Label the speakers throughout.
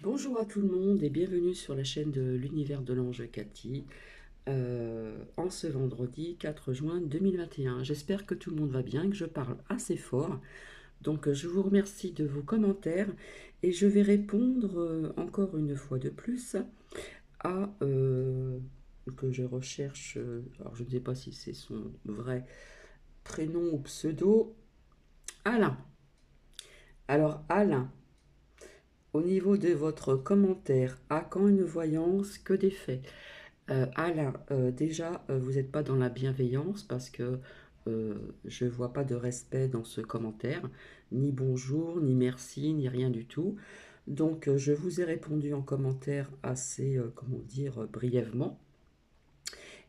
Speaker 1: Bonjour à tout le monde et bienvenue sur la chaîne de l'univers de l'ange Cathy en ce vendredi 4 juin 2021. J'espère que tout le monde va bien, que je parle assez fort. Donc je vous remercie de vos commentaires et je vais répondre encore une fois de plus à que je recherche, alors je ne sais pas si c'est son vrai prénom ou pseudo, Alain. Alors Alain, au niveau de votre commentaire, à quand une voyance, que des faits? Alain, déjà, vous n'êtes pas dans la bienveillance parce que je ne vois pas de respect dans ce commentaire, ni bonjour, ni merci, ni rien du tout. Donc, je vous ai répondu en commentaire assez, comment dire, brièvement,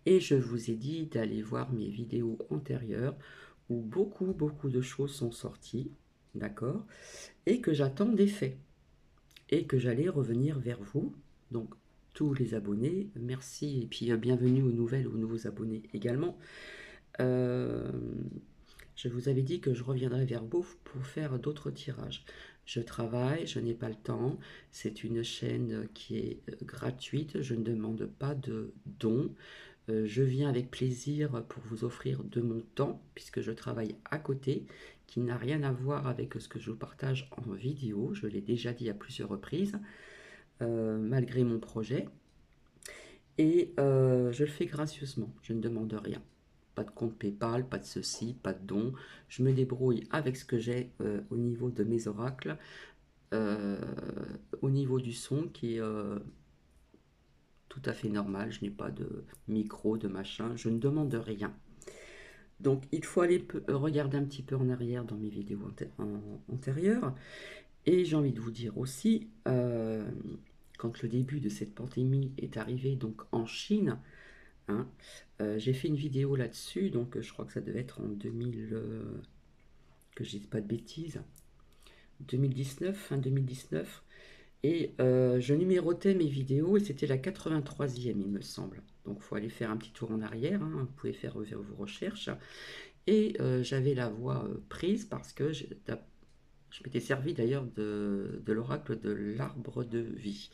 Speaker 1: et je vous ai dit d'aller voir mes vidéos antérieures où beaucoup de choses sont sorties, d'accord, et que j'attends des faits et que j'allais revenir vers vous. Donc, tous les abonnés, merci et puis bienvenue aux nouvelles, aux nouveaux abonnés également. Euh, je vous avais dit que je reviendrai vers vous pour faire d'autres tirages. Je travaille, je n'ai pas le temps. C'est une chaîne qui est gratuite. Je ne demande pas de dons. Je viens avec plaisir pour vous offrir de mon temps, puisque je travaille à côté, qui n'a rien à voir avec ce que je vous partage en vidéo. Je l'ai déjà dit à plusieurs reprises, malgré mon projet. Et je le fais gracieusement, je ne demande rien. Pas de compte PayPal, pas de ceci, pas de don. Je me débrouille avec ce que j'ai au niveau de mes oracles, euh, au niveau du son qui est tout à fait normal. Je n'ai pas de micro, de machin, je ne demande rien. Donc il faut aller regarder un petit peu en arrière dans mes vidéos antérieures. Et j'ai envie de vous dire aussi, quand le début de cette pandémie est arrivé donc en Chine, hein, j'ai fait une vidéo là-dessus, donc je crois que ça devait être en 2000, que je dise pas de bêtises, 2019, fin 2019, et je numérotais mes vidéos et c'était la 83e il me semble. Donc il faut aller faire un petit tour en arrière, hein, vous pouvez faire vos recherches. Et j'avais la voix prise parce que je m'étais servi d'ailleurs de l'oracle de l'arbre de vie.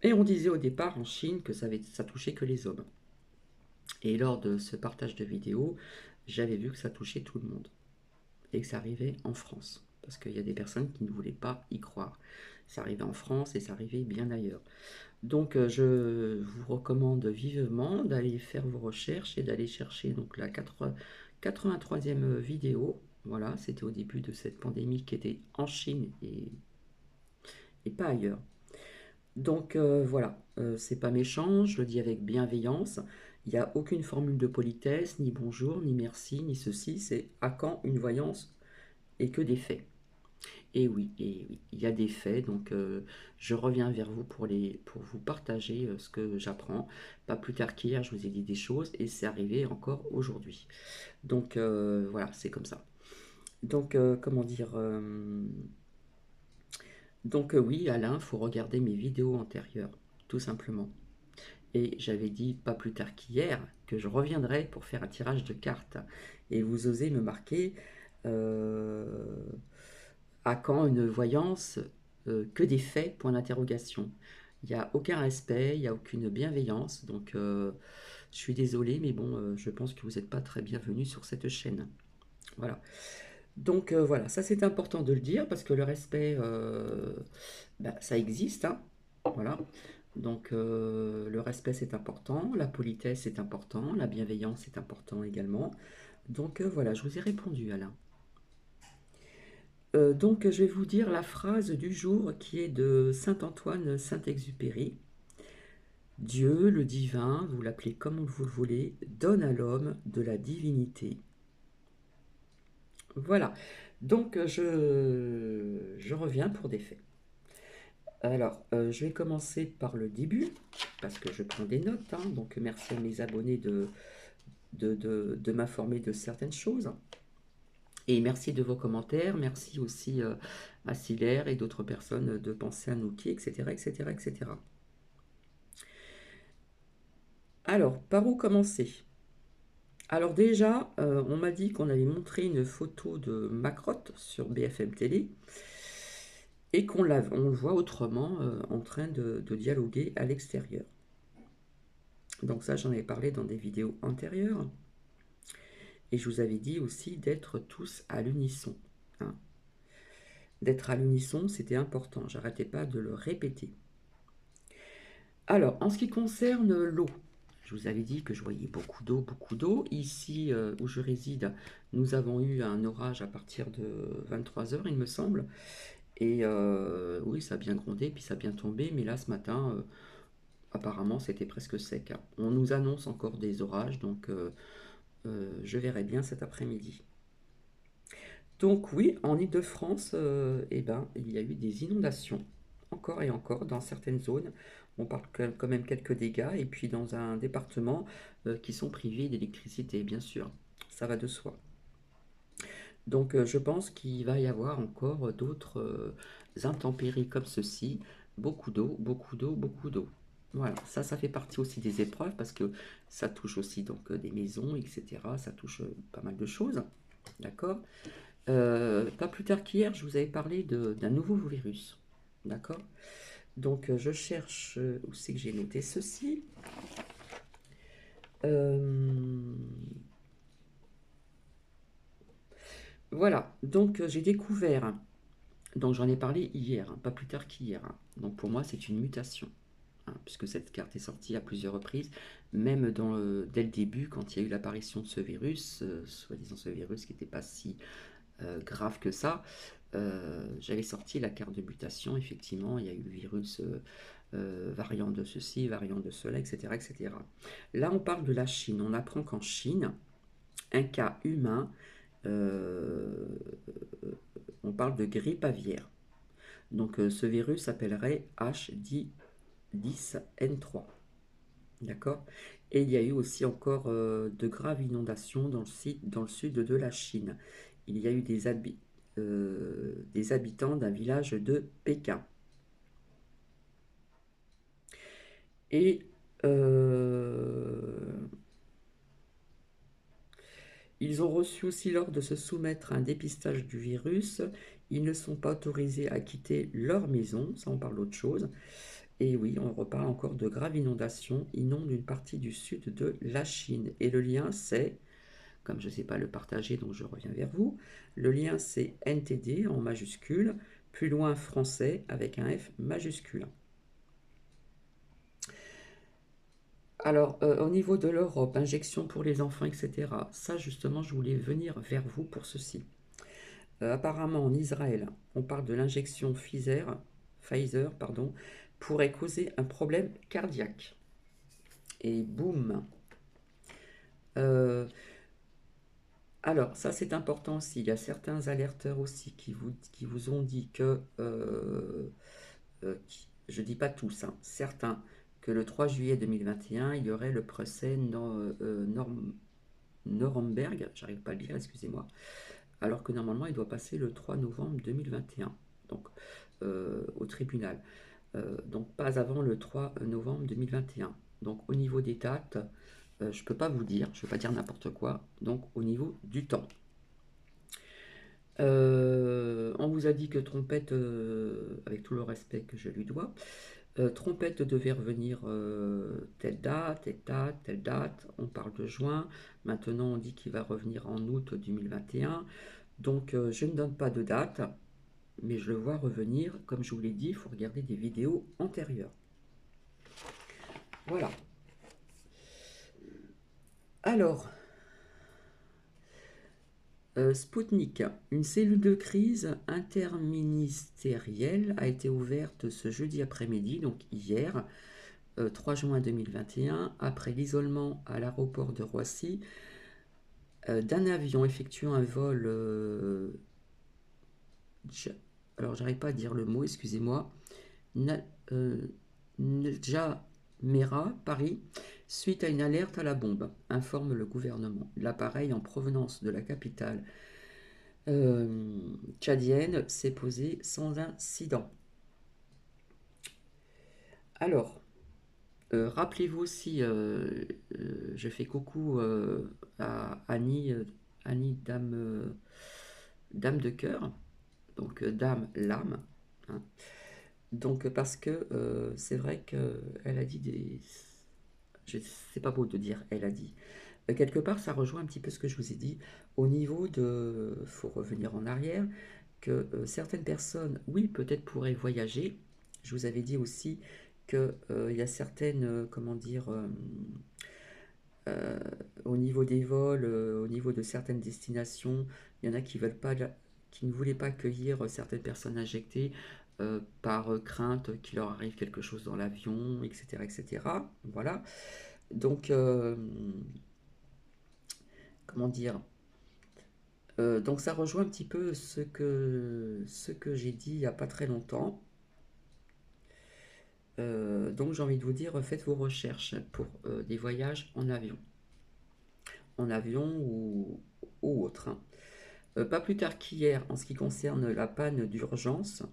Speaker 1: Et on disait au départ en Chine que ça touchait que les hommes. Et lors de ce partage de vidéos, j'avais vu que ça touchait tout le monde et que ça arrivait en France. Parce qu'il y a des personnes qui ne voulaient pas y croire. Ça arrivait en France et ça arrivait bien ailleurs. Donc je vous recommande vivement d'aller faire vos recherches et d'aller chercher donc la 83e vidéo. Voilà, c'était au début de cette pandémie qui était en Chine et pas ailleurs. Donc voilà, c'est pas méchant, je le dis avec bienveillance. Il n'y a aucune formule de politesse, ni bonjour, ni merci, ni ceci. C'est à quand une voyance et que des faits. Et oui, il y a des faits, donc je reviens vers vous pour vous partager ce que j'apprends. Pas plus tard qu'hier, je vous ai dit des choses et c'est arrivé encore aujourd'hui. Donc voilà, c'est comme ça. Donc comment dire donc oui, Alain, faut regarder mes vidéos antérieures, tout simplement. Et j'avais dit pas plus tard qu'hier que je reviendrai pour faire un tirage de cartes. Et vous osez me marquer euh, à quand une voyance, que des faits, point d'interrogation. Il n'y a aucun respect, il n'y a aucune bienveillance. Donc je suis désolée, mais bon, je pense que vous n'êtes pas très bienvenue sur cette chaîne. Voilà. Donc voilà, ça c'est important de le dire parce que le respect, bah, ça existe, hein. Voilà. Donc le respect c'est important, la politesse c'est important, la bienveillance c'est important également. Donc voilà, je vous ai répondu Alain. Donc je vais vous dire la phrase du jour qui est de Saint Antoine Saint-Exupéry. Dieu, le divin, vous l'appelez comme vous le voulez, donne à l'homme de la divinité. Voilà. Donc je reviens pour des faits. Alors, je vais commencer par le début, parce que je prends des notes, hein, donc merci à mes abonnés de m'informer de certaines choses. Et merci de vos commentaires, merci aussi à Silaire et d'autres personnes de penser à un outil, etc., etc., etc. Alors, par où commencer? Alors déjà, on m'a dit qu'on avait montré une photo de Macrotte sur BFM Télé. et on le voit autrement en train de dialoguer à l'extérieur. Donc ça, j'en avais parlé dans des vidéos antérieures. Et je vous avais dit aussi d'être tous à l'unisson. Hein. D'être à l'unisson, c'était important. J'arrêtais pas de le répéter. Alors, en ce qui concerne l'eau, je vous avais dit que je voyais beaucoup d'eau, beaucoup d'eau. Ici, où je réside, nous avons eu un orage à partir de 23 heures, il me semble. Et oui, ça a bien grondé, puis ça a bien tombé. Mais là, ce matin, apparemment, c'était presque sec. Hein. On nous annonce encore des orages, donc je verrai bien cet après-midi. Donc oui, en Île-de-France, eh ben, il y a eu des inondations, encore et encore, dans certaines zones. On parle quand même quelques dégâts, et puis dans un département qui sont privés d'électricité, bien sûr. Ça va de soi. Donc je pense qu'il va y avoir encore d'autres intempéries comme ceci. Beaucoup d'eau, beaucoup d'eau, beaucoup d'eau. Voilà, ça fait partie aussi des épreuves parce que ça touche aussi donc des maisons, etc. Ça touche pas mal de choses. D'accord? Pas plus tard qu'hier, je vous avais parlé d'un nouveau virus. D'accord? Donc, je cherche où c'est que j'ai noté ceci. Euh, voilà, donc j'ai découvert, donc j'en ai parlé hier, hein, pas plus tard qu'hier. Hein. Donc pour moi, c'est une mutation, hein, puisque cette carte est sortie à plusieurs reprises, même dès le début, quand il y a eu l'apparition de ce virus, soi-disant ce virus qui n'était pas si grave que ça, j'avais sorti la carte de mutation. Effectivement, il y a eu le virus variant de ceci, variant de cela, etc., etc. Là, on parle de la Chine. On apprend qu'en Chine, un cas humain, euh, on parle de grippe aviaire. Donc, ce virus s'appellerait H10N3. D'accord? Et il y a eu aussi encore de graves inondations dans le sud de la Chine. Il y a eu des habitants d'un village de Pékin. Et ils ont reçu aussi l'ordre de se soumettre à un dépistage du virus. Ils ne sont pas autorisés à quitter leur maison, ça on parle d'autre chose. Et oui, on reparle encore de graves inondations, inondent une partie du sud de la Chine. Et le lien c'est, comme je ne sais pas le partager, donc je reviens vers vous, le lien c'est NTD en majuscule, plus loin français avec un F majuscule. Alors, au niveau de l'Europe, injection pour les enfants, etc. Ça, justement, je voulais venir vers vous pour ceci. Apparemment, en Israël, on parle de l'injection Pfizer, pardon, pourrait causer un problème cardiaque. Et boum. Euh, alors, ça, c'est important aussi. Il y a certains alerteurs aussi qui vous ont dit que, je ne dis pas tous, hein, certains, que le 3 juillet 2021, il y aurait le procès Nuremberg, j'arrive pas à le dire, excusez-moi, alors que normalement il doit passer le 3 novembre 2021, donc au tribunal. Donc pas avant le 3 novembre 2021. Donc au niveau des dates, je ne peux pas vous dire, je ne vais pas dire n'importe quoi, donc au niveau du temps. On vous a dit que Trompette, avec tout le respect que je lui dois, Trompette devait revenir telle date, telle date, telle date. On parle de juin. Maintenant, on dit qu'il va revenir en août 2021. Donc, je ne donne pas de date, mais je le vois revenir. Comme je vous l'ai dit, il faut regarder des vidéos antérieures. Voilà. Alors, Spoutnik, une cellule de crise interministérielle a été ouverte ce jeudi après-midi, donc hier, 3 juin 2021, après l'isolement à l'aéroport de Roissy d'un avion effectuant un vol, alors j'arrive pas à dire le mot, excusez-moi, N'Djamena, Paris, suite à une alerte à la bombe, informe le gouvernement. L'appareil en provenance de la capitale tchadienne s'est posé sans incident. Alors, rappelez-vous aussi, je fais coucou à Annie, Annie Dame de Cœur, donc Dame Lame, hein. Donc, parce que c'est vrai qu'elle a dit des... C'est pas beau de dire elle a dit. Quelque part, ça rejoint un petit peu ce que je vous ai dit au niveau de... faut revenir en arrière, que certaines personnes, oui, peut-être pourraient voyager. Je vous avais dit aussi qu'il y a certaines, comment dire, euh, au niveau des vols, au niveau de certaines destinations, il y en a qui veulent pas, qui ne voulaient pas accueillir certaines personnes injectées par crainte qu'il leur arrive quelque chose dans l'avion, etc., etc. Voilà. Donc, comment dire, donc ça rejoint un petit peu ce que j'ai dit il n'y a pas très longtemps. Donc j'ai envie de vous dire, faites vos recherches pour des voyages en avion ou autre, hein. Pas plus tard qu'hier, en ce qui concerne la panne d'urgence,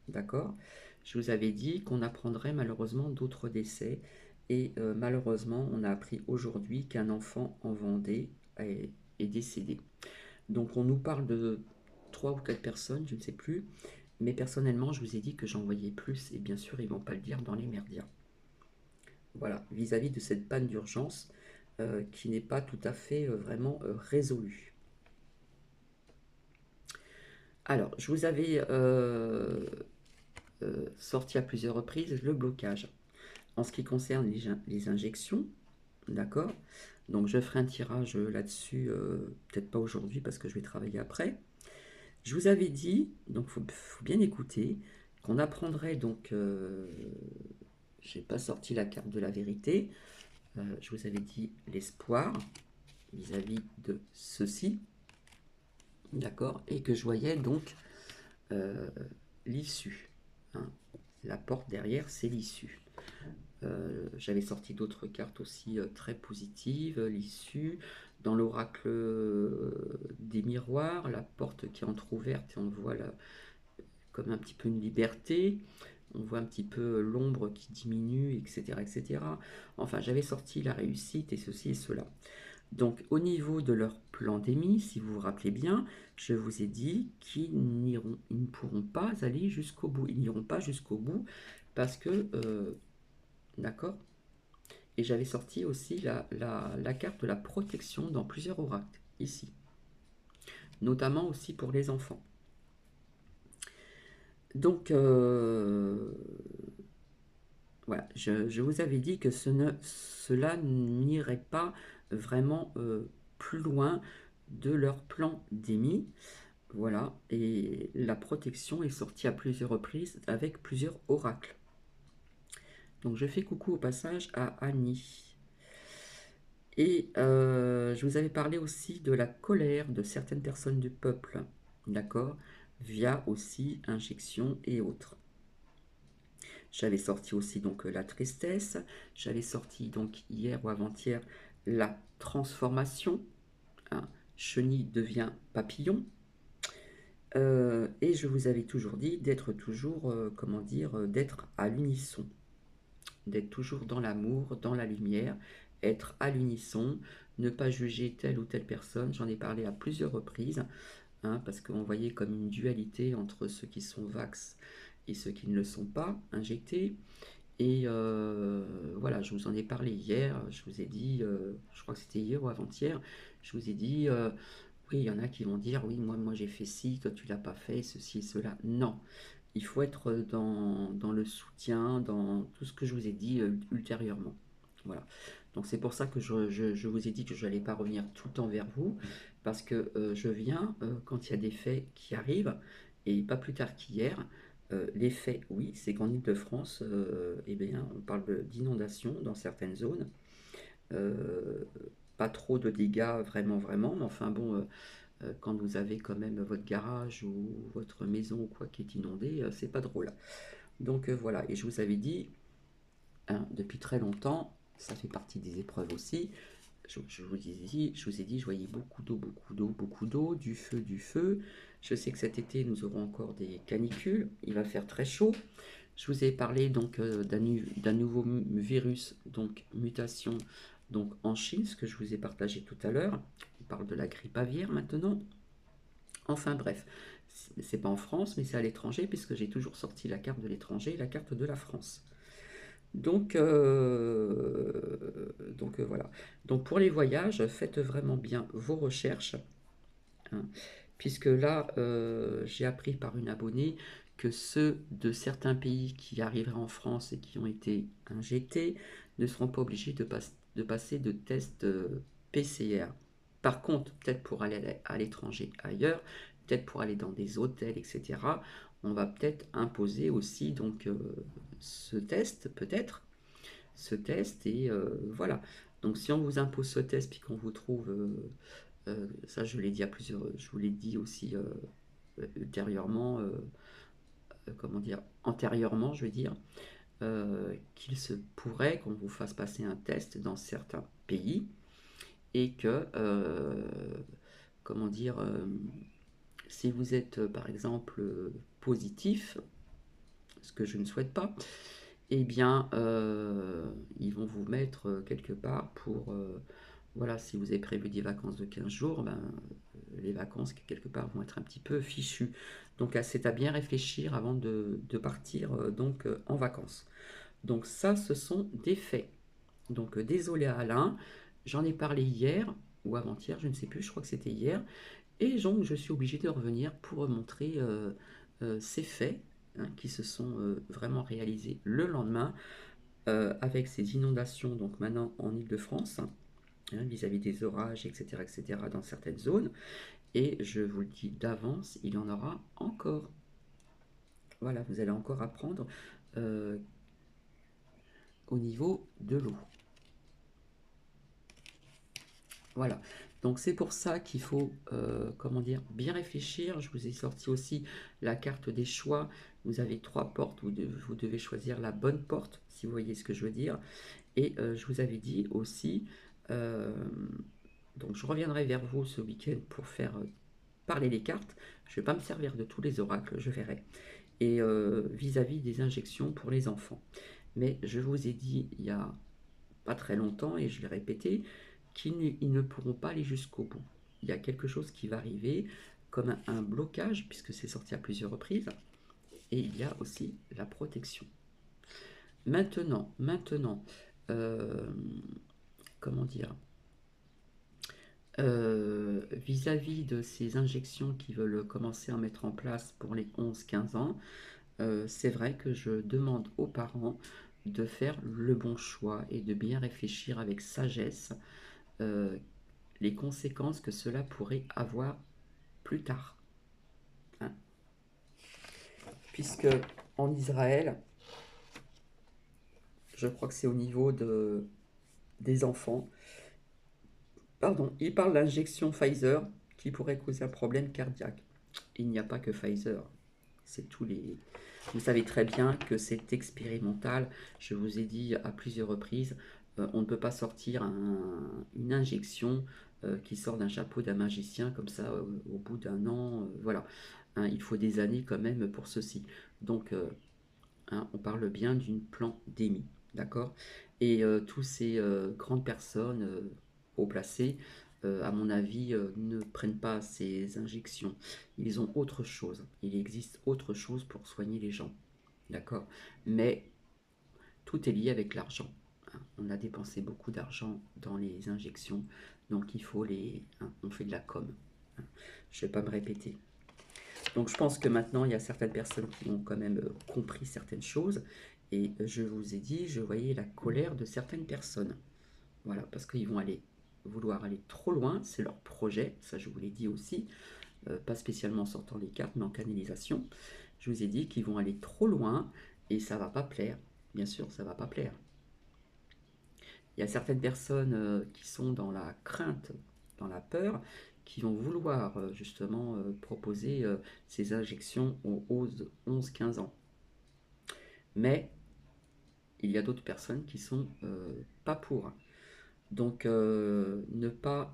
Speaker 1: d'accord, je vous avais dit qu'on apprendrait malheureusement d'autres décès. Et malheureusement, on a appris aujourd'hui qu'un enfant en Vendée est décédé. Donc on nous parle de 3 ou 4 personnes, je ne sais plus. Mais personnellement, je vous ai dit que j'en voyais plus. Et bien sûr, ils ne vont pas le dire dans les merdias. Voilà, vis-à-vis de cette panne d'urgence qui n'est pas tout à fait vraiment résolue. Alors, je vous avais sorti à plusieurs reprises le blocage. En ce qui concerne les injections, d'accord? Donc, je ferai un tirage là-dessus, peut-être pas aujourd'hui parce que je vais travailler après. Je vous avais dit, donc faut bien écouter, qu'on apprendrait donc, j'ai pas sorti la carte de la vérité, je vous avais dit l'espoir vis-à-vis de ceci, d'accord? Et que je voyais donc l'issue, hein. La porte derrière, c'est l'issue. J'avais sorti d'autres cartes aussi très positives, l'issue. Dans l'oracle des miroirs, la porte qui est entrouverte et on voit comme un petit peu une liberté. On voit un petit peu l'ombre qui diminue, etc., etc. Enfin, j'avais sorti la réussite et ceci et cela. Donc, au niveau de leur plan d'émis, si vous vous rappelez bien, je vous ai dit qu'ils ils ne pourront pas aller jusqu'au bout. Ils n'iront pas jusqu'au bout parce que, d'accord. Et j'avais sorti aussi la carte de la protection dans plusieurs oracles, ici. Notamment aussi pour les enfants. Donc, voilà, je vous avais dit que cela n'irait pas vraiment plus loin de leur plan d'émis. Voilà, et la protection est sortie à plusieurs reprises avec plusieurs oracles. Donc je fais coucou au passage à Annie. Et je vous avais parlé aussi de la colère de certaines personnes du peuple, d'accord, via aussi injection et autres. J'avais sorti aussi donc la tristesse, j'avais sorti donc hier ou avant-hier la transformation, hein, chenille devient papillon, et je vous avais toujours dit d'être toujours, comment dire, d'être à l'unisson, d'être toujours dans l'amour, dans la lumière, être à l'unisson, ne pas juger telle ou telle personne. J'en ai parlé à plusieurs reprises, hein, parce qu'on voyait comme une dualité entre ceux qui sont vax et ceux qui ne le sont pas, injectés. Et voilà, je vous en ai parlé hier, je vous ai dit, je crois que c'était hier ou avant-hier, je vous ai dit, oui, il y en a qui vont dire, oui, moi j'ai fait ci, toi tu l'as pas fait, ceci et cela. Non, il faut être dans le soutien, dans tout ce que je vous ai dit ultérieurement. Voilà. Donc c'est pour ça que je vous ai dit que je n'allais pas revenir tout le temps vers vous, parce que je viens quand il y a des faits qui arrivent, et pas plus tard qu'hier. Les faits, oui, c'est qu'en Ile-de-France, eh bien, on parle d'inondations dans certaines zones. Euh, Pas trop de dégâts, vraiment, vraiment, mais enfin bon, quand vous avez quand même votre garage ou votre maison ou quoi qui est inondée, c'est pas drôle. Donc voilà, et je vous avais dit, hein, depuis très longtemps, ça fait partie des épreuves aussi. Je vous ai dit, je voyais beaucoup d'eau, beaucoup d'eau, beaucoup d'eau, du feu, du feu. Je sais que cet été, nous aurons encore des canicules. Il va faire très chaud. Je vous ai parlé donc d'un nouveau virus, donc mutation, donc en Chine, ce que je vous ai partagé tout à l'heure. On parle de la grippe aviaire maintenant. Enfin bref, c'est pas en France, mais c'est à l'étranger, puisque j'ai toujours sorti la carte de l'étranger et la carte de la France. Donc voilà. Donc pour les voyages, faites vraiment bien vos recherches, hein, puisque là, j'ai appris par une abonnée que ceux de certains pays qui arriveraient en France et qui ont été injectés ne seront pas obligés de passer de tests PCR. Par contre, peut-être pour aller à l'étranger ailleurs, peut-être pour aller dans des hôtels, etc., on va peut-être imposer aussi donc ce test, peut-être, ce test, et voilà. Donc si on vous impose ce test puis qu'on vous trouve, ça je l'ai dit à plusieurs, je vous l'ai dit aussi ultérieurement, comment dire, antérieurement, je veux dire, qu'il se pourrait qu'on vous fasse passer un test dans certains pays et que, comment dire, si vous êtes par exemple positif, ce que je ne souhaite pas, eh bien, ils vont vous mettre quelque part pour, voilà, si vous avez prévu des vacances de 15 jours, ben, les vacances, quelque part, vont être un petit peu fichues. Donc, c'est à bien réfléchir avant de partir donc, en vacances. Donc, ça, ce sont des faits. Donc, désolé Alain, j'en ai parlé hier ou avant-hier, je ne sais plus, je crois que c'était hier. Et donc, je suis obligé de revenir pour montrer ces faits, hein, qui se sont vraiment réalisés le lendemain avec ces inondations, donc maintenant en Île-de-France, hein, vis-à-vis des orages, etc., dans certaines zones. Et je vous le dis d'avance, il y en aura encore. Voilà, vous allez encore apprendre euh, au niveau de l'eau. Voilà. Donc c'est pour ça qu'il faut, comment dire, bien réfléchir. Je vous ai sorti aussi la carte des choix. Vous avez 3 portes, vous devez choisir la bonne porte, si vous voyez ce que je veux dire. Et je vous avais dit aussi, euh, donc je reviendrai vers vous ce week-end pour faire parler les cartes. Je ne vais pas me servir de tous les oracles, je verrai. Et vis-à-vis des injections pour les enfants. Mais je vous ai dit il y a pas très longtemps, et je l'ai répété, qu'ils ne pourront pas aller jusqu'au bout. Il y a quelque chose qui va arriver, comme un blocage, puisque c'est sorti à plusieurs reprises, et il y a aussi la protection. Maintenant, euh, comment dire, vis-à-vis de ces injections qui veulent commencer à mettre en place pour les 11-15 ans, c'est vrai que je demande aux parents de faire le bon choix et de bien réfléchir avec sagesse euh, les conséquences que cela pourrait avoir plus tard, hein. Puisque en Israël, je crois que c'est au niveau des enfants, pardon, ils parlent d'injection Pfizer qui pourrait causer un problème cardiaque. Il n'y a pas que Pfizer, c'est tous les... Vous savez très bien que c'est expérimental. Je vous ai dit à plusieurs reprises, on ne peut pas sortir une injection qui sort d'un chapeau d'un magicien comme ça au bout d'un an. Voilà. Hein, il faut des années quand même pour ceci. Donc, hein, on parle bien d'une pandémie. D'accord. Et tous ces grandes personnes haut placées, à mon avis, ne prennent pas ces injections. Ils ont autre chose. Il existe autre chose pour soigner les gens. D'accord. Mais tout est lié avec l'argent, hein. On a dépensé beaucoup d'argent dans les injections, donc il faut les... hein, on fait de la com, hein. Je ne vais pas me répéter. Donc je pense que maintenant, il y a certaines personnes qui ont quand même compris certaines choses. Et je vous ai dit, je voyais la colère de certaines personnes. Voilà, parce qu'ils vont vouloir aller trop loin, c'est leur projet, ça je vous l'ai dit aussi, pas spécialement en sortant les cartes, mais en canalisation. Je vous ai dit qu'ils vont aller trop loin et ça va pas plaire. Bien sûr, ça va pas plaire. Il y a certaines personnes qui sont dans la crainte, dans la peur, qui vont vouloir justement proposer ces injections aux 11-15 ans. Mais il y a d'autres personnes qui sont pas pour. Donc ne pas,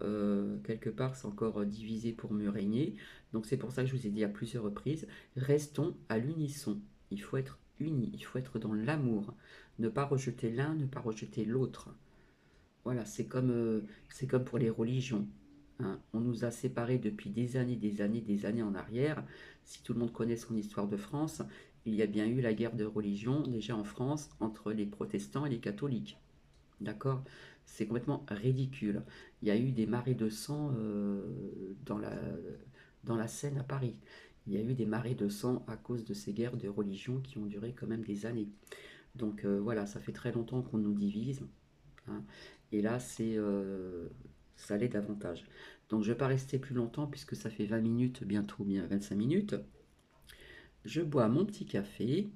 Speaker 1: quelque part, c'est encore diviser pour mieux régner. Donc c'est pour ça que je vous ai dit à plusieurs reprises, restons à l'unisson. Il faut être unis, il faut être dans l'amour. Ne pas rejeter l'un, ne pas rejeter l'autre. Voilà, c'est comme pour les religions, hein. On nous a séparés depuis des années, des années en arrière. Si tout le monde connaît son histoire de France, il y a bien eu la guerre de religion, déjà en France, entre les protestants et les catholiques. D'accord? C'est complètement ridicule. Il y a eu des marées de sang dans la Seine à Paris. Il y a eu des marées de sang à cause de ces guerres de religion qui ont duré quand même des années. Donc voilà, ça fait très longtemps qu'on nous divise, hein. Et là, ça l'est davantage. Donc je ne vais pas rester plus longtemps puisque ça fait 20 minutes, bientôt bien 25 minutes. Je bois mon petit café.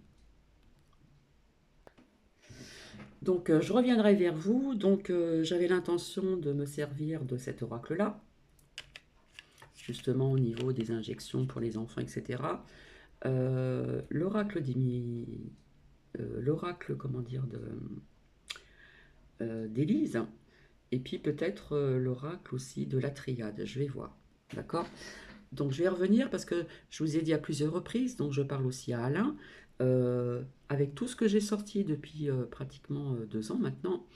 Speaker 1: Donc je reviendrai vers vous. Donc j'avais l'intention de me servir de cet oracle-là, justement au niveau des injections pour les enfants, etc. L'oracle l'oracle, comment dire, d'Élise, et puis peut-être l'oracle aussi de la triade, je vais voir. D'accord? Donc je vais revenir parce que je vous ai dit à plusieurs reprises, donc je parle aussi à Alain, avec tout ce que j'ai sorti depuis pratiquement 2 ans maintenant.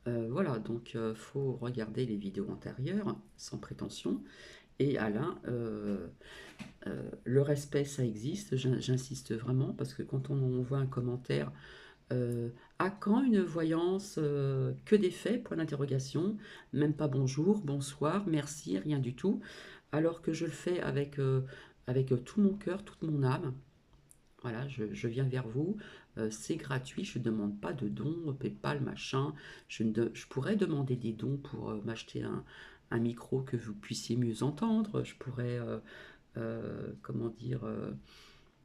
Speaker 1: Voilà, donc faut regarder les vidéos antérieures, sans prétention. Et Alain, le respect, ça existe, j'insiste vraiment, parce que quand on voit un commentaire, à quand une voyance, que des faits, point d'interrogation, même pas bonjour, bonsoir, merci, rien du tout, alors que je le fais avec tout mon cœur, toute mon âme. Voilà, je viens vers vous, c'est gratuit, je ne demande pas de dons, PayPal, machin. Je pourrais demander des dons pour m'acheter un micro que vous puissiez mieux entendre. Je pourrais, comment dire,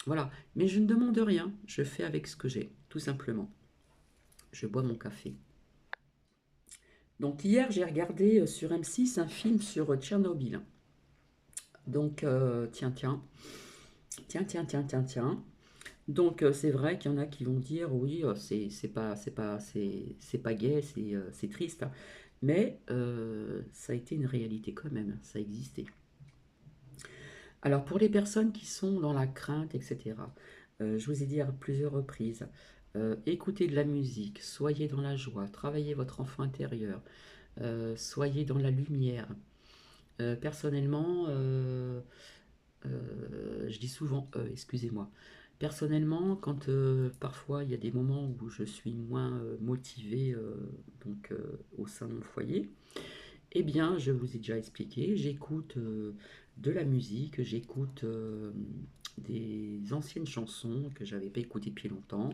Speaker 1: voilà. Mais je ne demande rien, je fais avec ce que j'ai, tout simplement. Je bois mon café. Donc hier, j'ai regardé sur M6 un film sur Tchernobyl. Donc, tiens. Donc c'est vrai qu'il y en a qui vont dire oui, c'est pas gai, c'est triste, hein. Mais ça a été une réalité quand même, ça existait. Alors pour les personnes qui sont dans la crainte, etc., je vous ai dit à plusieurs reprises, écoutez de la musique, soyez dans la joie, travaillez votre enfant intérieur, soyez dans la lumière. Personnellement, je dis souvent excusez-moi. Personnellement, quand parfois il y a des moments où je suis moins motivée donc, au sein de mon foyer, eh bien, je vous ai déjà expliqué, j'écoute de la musique, j'écoute des anciennes chansons que j'avais pas écoutées depuis longtemps.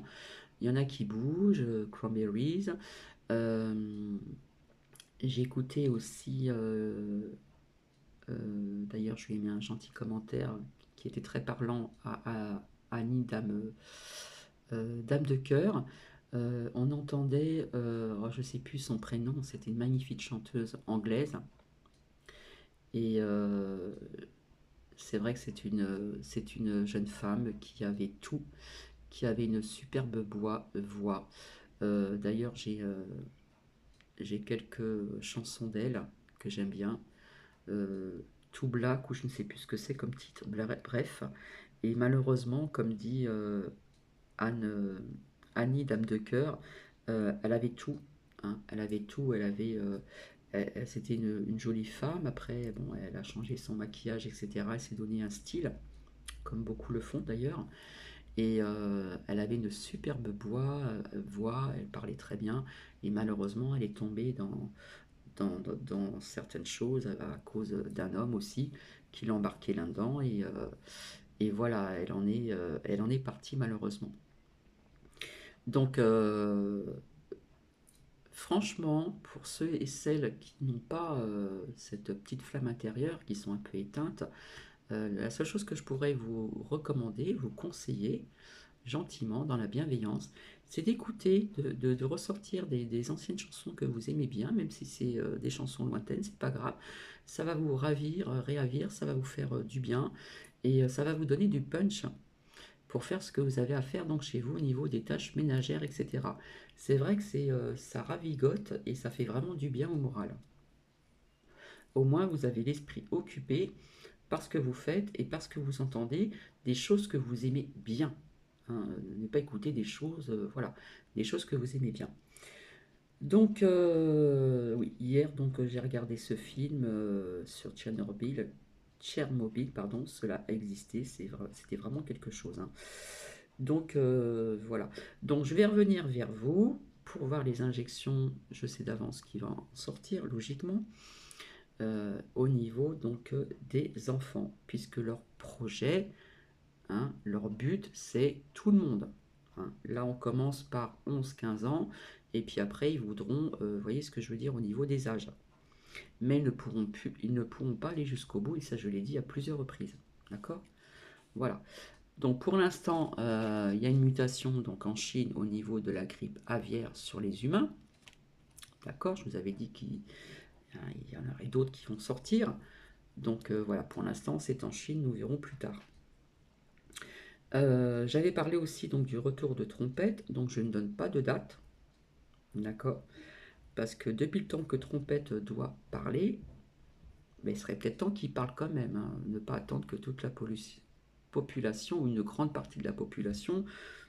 Speaker 1: Il y en a qui bougent, Cranberries. Euh, j'ai écouté aussi, d'ailleurs, je lui ai mis un gentil commentaire qui était très parlant à Annie, Dame de cœur. On entendait, oh, je ne sais plus son prénom, c'était une magnifique chanteuse anglaise. Et c'est vrai que c'est une jeune femme qui avait tout, qui avait une superbe voix. D'ailleurs, j'ai quelques chansons d'elle que j'aime bien. Tout Black, ou je ne sais plus ce que c'est comme titre, bref. Et malheureusement, comme dit Anne, Annie, Dame de cœur, elle avait tout, hein. Elle avait tout, c'était une jolie femme. Après, bon, elle a changé son maquillage, etc. Elle s'est donné un style, comme beaucoup le font d'ailleurs. Et elle avait une superbe voix, elle parlait très bien. Et malheureusement, elle est tombée dans certaines choses à cause d'un homme aussi qui l'a embarqué là-dedans. Et voilà, elle en est partie malheureusement. Donc, franchement, pour ceux et celles qui n'ont pas cette petite flamme intérieure, qui sont un peu éteintes, la seule chose que je pourrais vous recommander, vous conseiller, gentiment, dans la bienveillance, c'est d'écouter, de ressortir des anciennes chansons que vous aimez bien, même si c'est des chansons lointaines, c'est pas grave. Ça va vous ravir, réavir, ça va vous faire du bien et ça va vous donner du punch pour faire ce que vous avez à faire donc chez vous au niveau des tâches ménagères, etc. C'est vrai que ça ravigote et ça fait vraiment du bien au moral. Au moins, vous avez l'esprit occupé par ce que vous faites et parce que vous entendez des choses que vous aimez bien, hein. Ne pas écouter des choses, voilà, des choses que vous aimez bien. Donc, oui, hier, donc, j'ai regardé ce film sur Tchernobyl, pardon, cela a existé, c'était vraiment quelque chose, hein. Donc, voilà. Donc, je vais revenir vers vous pour voir les injections. Je sais d'avance qui va en sortir, logiquement, au niveau donc des enfants, puisque leur projet, hein, leur but, c'est tout le monde, hein. Là, on commence par 11-15 ans, et puis après, ils voudront, vous voyez ce que je veux dire au niveau des âges. Mais ils ne pourront pas aller jusqu'au bout, et ça, je l'ai dit à plusieurs reprises. D'accord? Voilà. Donc, pour l'instant, il y a une mutation donc, en Chine au niveau de la grippe aviaire sur les humains. D'accord? Je vous avais dit qu'il y en aurait d'autres qui vont sortir. Donc, voilà, pour l'instant, c'est en Chine, nous verrons plus tard. J'avais parlé aussi donc du retour de Trompette, donc je ne donne pas de date, d'accord? Parce que depuis le temps que Trompette doit parler, ben, il serait peut-être temps qu'il parle quand même, hein. Ne pas attendre que toute la population ou une grande partie de la population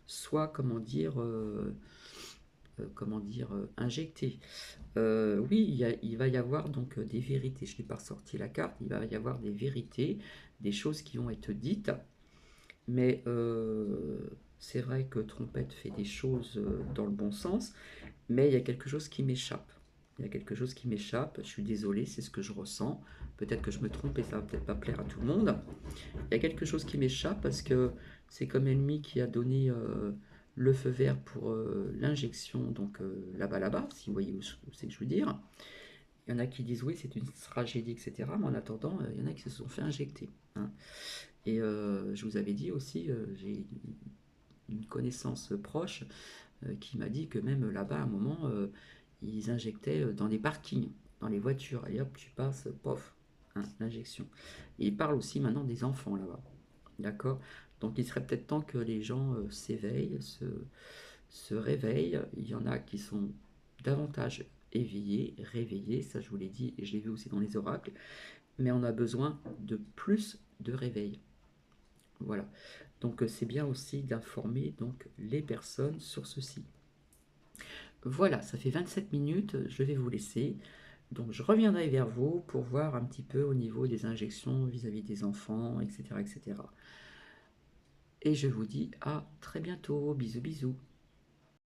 Speaker 1: soit, comment dire, injectée. Oui, il va y avoir donc des vérités. Je n'ai pas ressorti la carte. Il va y avoir des vérités, des choses qui vont être dites. Mais c'est vrai que Trompette fait des choses dans le bon sens, mais il y a quelque chose qui m'échappe. Il y a quelque chose qui m'échappe, je suis désolé, c'est ce que je ressens. Peut-être que je me trompe et ça va peut-être pas plaire à tout le monde. Il y a quelque chose qui m'échappe parce que c'est comme ennemi qui a donné le feu vert pour l'injection, donc là-bas, si vous voyez où c'est que je veux dire. Il y en a qui disent oui, c'est une tragédie, etc. Mais en attendant, il y en a qui se sont fait injecter, hein. Et je vous avais dit aussi, j'ai une connaissance proche qui m'a dit que même là-bas, à un moment, ils injectaient dans des parkings, dans les voitures. Et hop, tu passes, pof, hein, l'injection. Et ils parlent aussi maintenant des enfants là-bas. D'accord? Donc il serait peut-être temps que les gens s'éveillent, se réveillent. Il y en a qui sont davantage éveillés, réveillés, ça je vous l'ai dit, et je l'ai vu aussi dans les oracles, mais on a besoin de plus de réveil. Voilà. Donc c'est bien aussi d'informer donc les personnes sur ceci. Voilà, ça fait 27 minutes, je vais vous laisser. Donc je reviendrai vers vous pour voir un petit peu au niveau des injections vis-à-vis des enfants, etc., etc. Et je vous dis à très bientôt. Bisous, bisous.